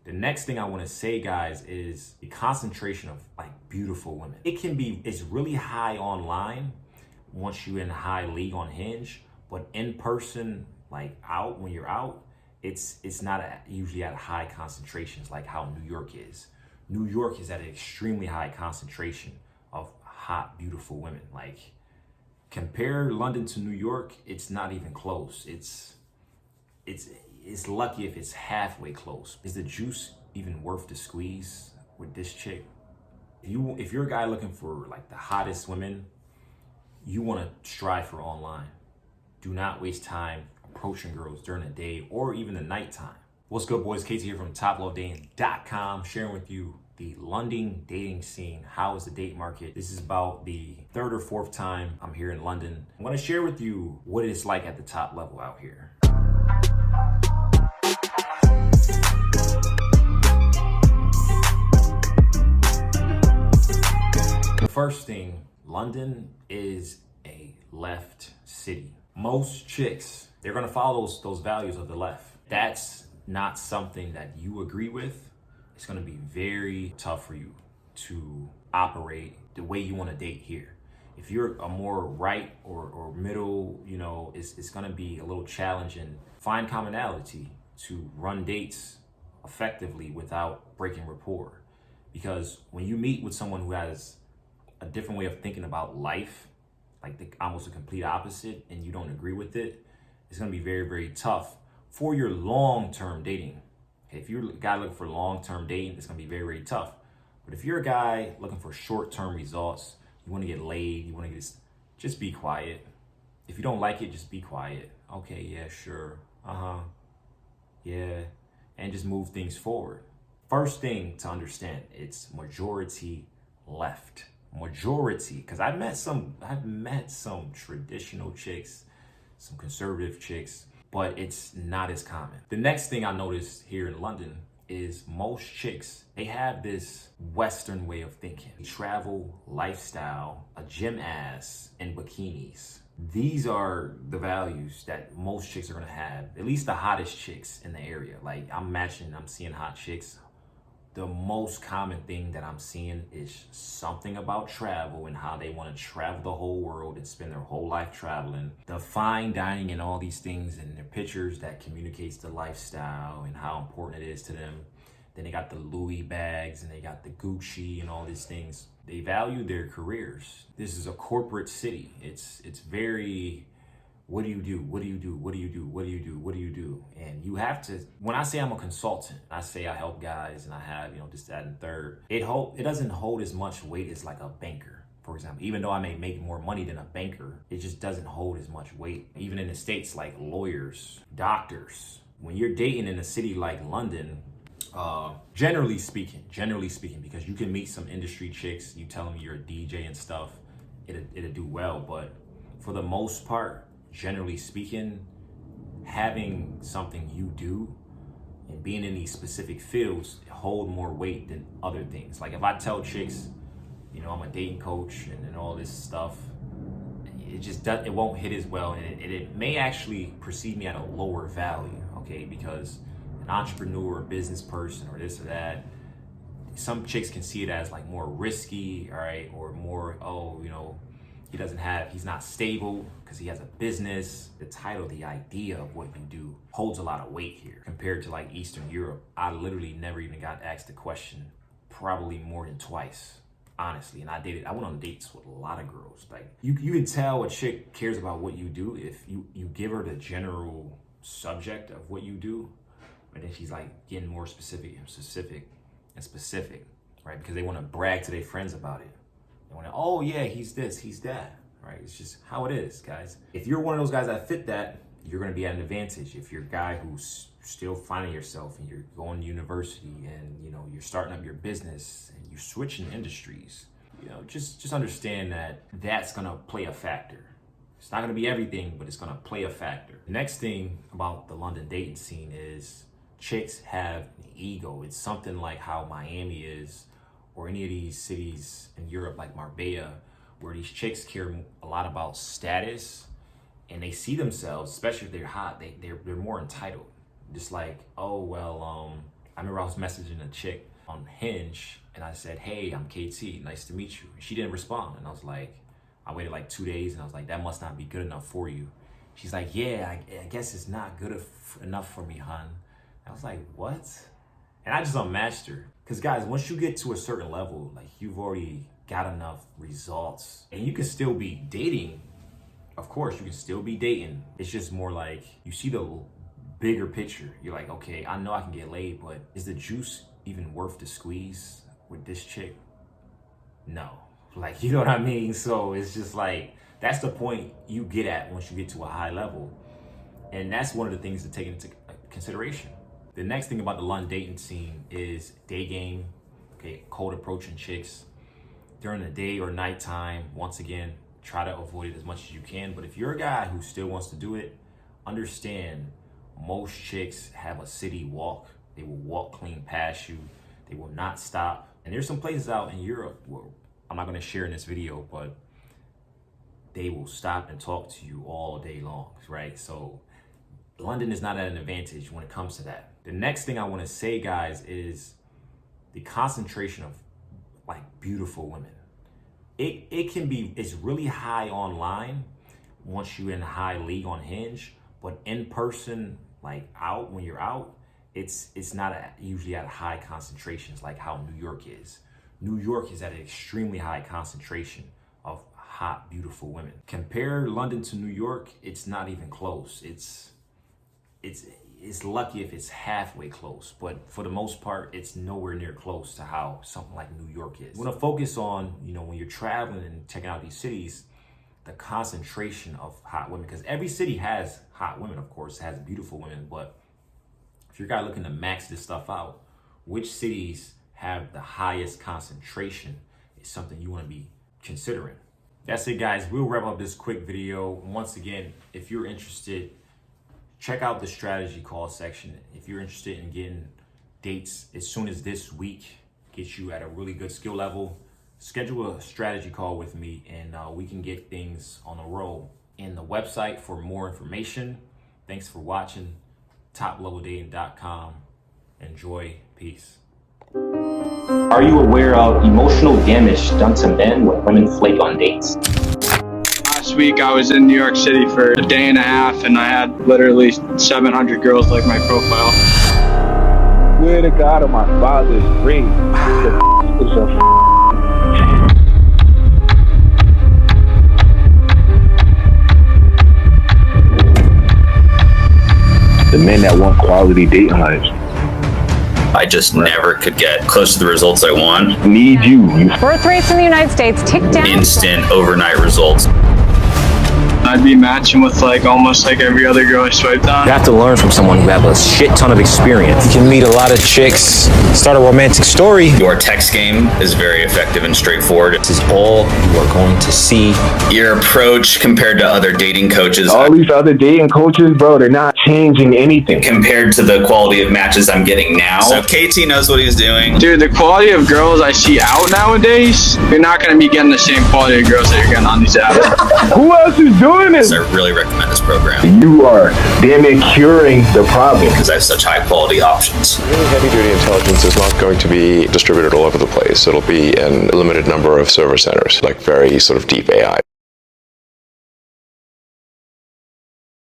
The next thing I want to say, guys, is the concentration of like beautiful women. It's really high online once you're in high league on Hinge, but in person, like out when you're out, it's not usually at high concentrations like how New York is. New York is at an extremely high concentration of hot, beautiful women. Like compare London to New York, it's not even close. It's lucky if it's halfway close. Is the juice even worth the squeeze with this chick? If you're a guy looking for like the hottest women, you want to strive for online. Do not waste time approaching girls during the day or even the nighttime. What's good, boys? Casey here from toplovedating.com, sharing with you the London dating scene. How is the date market? This is about the third or fourth time I'm here in London. I'm going to share with you what it's like at the top level out here. The first thing, London is a left city. Most chicks, they're gonna follow those values of the left. That's not something that you agree with. It's gonna be very tough for you to operate the way you wanna date here. If you're a more right or middle, it's gonna be a little challenging. Find commonality to run dates effectively without breaking rapport. Because when you meet with someone who has a different way of thinking about life, like almost a complete opposite, and you don't agree with it, it's gonna be very, very tough for your long-term dating. Okay, if you're a guy looking for long-term dating, it's gonna be very, very tough. But if you're a guy looking for short-term results, you wanna get laid, you wanna just be quiet. If you don't like it, just be quiet. Okay, yeah, sure, yeah, and just move things forward. First thing to understand, it's majority left. Majority, because I've met some traditional chicks, some conservative chicks, but it's not as common. The next thing I noticed here in London is most chicks, they have this Western way of thinking. Travel, lifestyle, a gym ass, and bikinis. These are the values that most chicks are gonna have, at least the hottest chicks in the area. Like I'm seeing hot chicks. The most common thing that I'm seeing is something about travel and how they want to travel the whole world and spend their whole life traveling. The fine dining and all these things in their pictures that communicates the lifestyle and how important it is to them. Then they got the Louis bags and they got the Gucci and all these things. They value their careers. This is a corporate city. It's very, what do you do? What do you do? What do you do? What do you do? What do you do? And you have to, when I say I'm a consultant, I say I help guys and I have, this, that, and third. It doesn't hold as much weight as like a banker, for example. Even though I may make more money than a banker, it just doesn't hold as much weight. Even in the States, like lawyers, doctors, when you're dating in a city like London, generally speaking, because you can meet some industry chicks, you tell them you're a DJ and stuff, it'll do well. But for the most part, generally speaking, having something you do and being in these specific fields hold more weight than other things. Like if I tell chicks, I'm a dating coach and all this stuff, it won't hit as well, and it may actually perceive me at a lower value, okay? Because an entrepreneur, a business person, or this or that, some chicks can see it as like more risky, all right, or more, he's not stable because he has a business. The title, the idea of what you do holds a lot of weight here compared to like Eastern Europe. I literally never even got asked the question, probably more than twice, honestly. And I went on dates with a lot of girls. Like you can tell a chick cares about what you do if you give her the general subject of what you do, but then she's like getting more specific, right? Because they want to brag to their friends about it. Oh yeah, he's this, he's that, right? It's just how it is, guys. If you're one of those guys that fit that, you're gonna be at an advantage. If you're a guy who's still finding yourself and you're going to university and you're starting up your business and you're switching industries, just understand that that's gonna play a factor. It's not gonna be everything, but it's gonna play a factor. The next thing about the London dating scene is chicks have an ego. It's something like how Miami is, or any of these cities in Europe like Marbella, where these chicks care a lot about status, and they see themselves, especially if they're hot, they're more entitled. Just like, oh well, I remember I was messaging a chick on Hinge and I said, hey, I'm KT, nice to meet you. She didn't respond. And I was like, I waited like 2 days and I was like, that must not be good enough for you. She's like, yeah, I guess it's not good enough for me, hun. I was like, what? And I just unmatched her. Because guys, once you get to a certain level, like you've already got enough results and you can still be dating. Of course, you can still be dating. It's just more like you see the bigger picture. You're like, okay, I know I can get laid, but is the juice even worth the squeeze with this chick? No. Like, you know what I mean? So it's just like, that's the point you get at once you get to a high level. And that's one of the things to take into consideration. The next thing about the London dating scene is DayGame, okay, cold approaching chicks during the day or nighttime. Once again, try to avoid it as much as you can. But if you're a guy who still wants to do it, understand most chicks have a city walk. They will walk clean past you. They will not stop. And there's some places out in Europe where I'm not going to share in this video, but they will stop and talk to you all day long, right? So London is not at an advantage when it comes to that. The next thing I want to say, guys, is the concentration of like beautiful women. It's really high online once you're in a high league on Hinge, but in person, like out, when you're out, it's not usually at high concentrations like how New York is. New York is at an extremely high concentration of hot, beautiful women. Compare London to New York, it's not even close. It's lucky if it's halfway close, but for the most part, it's nowhere near close to how something like New York is. We're gonna focus on, when you're traveling and checking out these cities, the concentration of hot women, because every city has hot women, of course, has beautiful women, but if you're a guy looking to max this stuff out, which cities have the highest concentration is something you wanna be considering. That's it, guys. We'll wrap up this quick video. Once again, if you're interested, check out the strategy call section. If you're interested in getting dates as soon as this week, get you at a really good skill level, schedule a strategy call with me and we can get things on a roll. In the website for more information. Thanks for watching. TopLevelDating.com. Enjoy. Peace. Are you aware of emotional damage done to men when women flake on dates? Last week I was in New York City for a day and a half and I had literally 700 girls like my profile. Swear to God on my father's ring, the men that want quality dating lives. I just never could get close to the results I want. Need you. Birth rates in the United States tick down. Instant overnight results. I'd be matching with almost every other girl I swiped on. You have to learn from someone who has a shit ton of experience. You can meet a lot of chicks, start a romantic story. Your text game is very effective and straightforward. This is all you are going to see. Your approach compared to other dating coaches. All these other dating coaches, bro, they're not changing anything. Compared to the quality of matches I'm getting now. So KT knows what he's doing. Dude, the quality of girls I see out nowadays, you're not going to be getting the same quality of girls that you're getting on these apps. Who else is doing this? So I really recommend this program. You are damn near curing the problem. Because I have such high quality options. Really heavy duty intelligence is not going to be distributed all over the place. It'll be in a limited number of server centers, like very sort of deep AI.